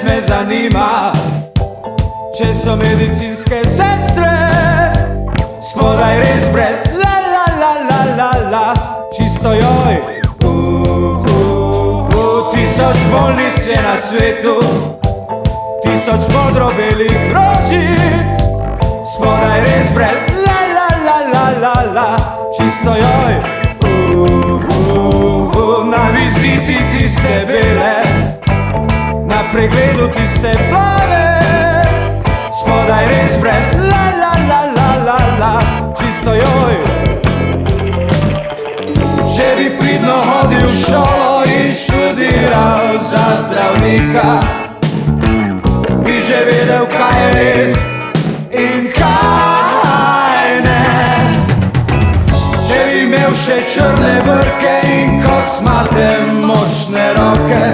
me zanima, če so medicinske sestre spodaj res brez la la la la la la, čisto joj. Tisoč bolnic je na svetu, tisoč modro-belih rožic, spodaj res brez la la la la la la, čisto joj. Na viziti tiste bele, na pregledu tiste plave, spodaj res brez la la la la la la, čisto joj. Če bi pridno hodil v šolo in študiral za zdravnika, bi že vedel, kaj je res in kaj ne. Če bi imel še črne brke in kosmate močne roke,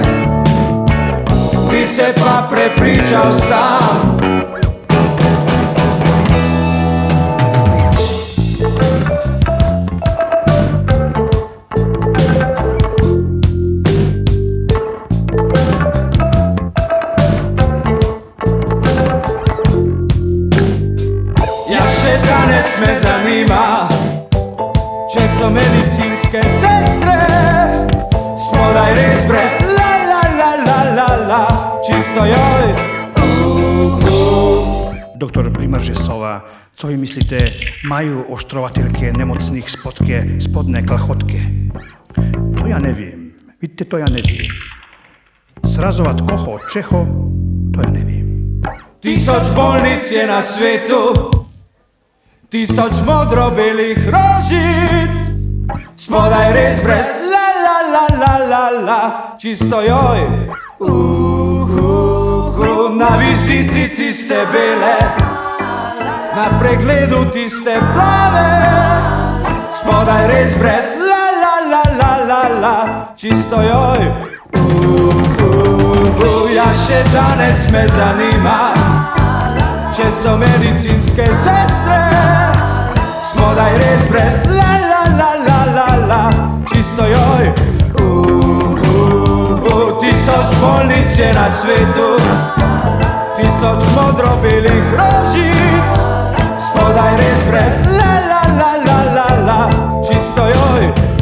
bi se pa prepričal sam. Danes me zanima, če so medicinske sestre spodaj res brez la la la la la la, čisto joj. Doktor Primaržesova, co vi mislite, majú oštrovateľke nemocných spodne kalhotke? To ja neviem. Vidíte, to ja neviem. Srazovať koho Čeho, to ja neviem. Tisoč bolnic je na svetu, tisoč modro-belih rožic, spodaj res brez la la la la la la, čisto joj. Na viziti tiste bele, na pregledu tiste plave, spodaj res brez la la la la la la, čisto joj. Ja še danes me zanima, če so medicinske sestre spodaj res brez la la la la la la, čisto joj. Tisoč bolnic je na svetu, tisoč modro-belih rožic, spodaj res brez la la la la la la, čisto joj.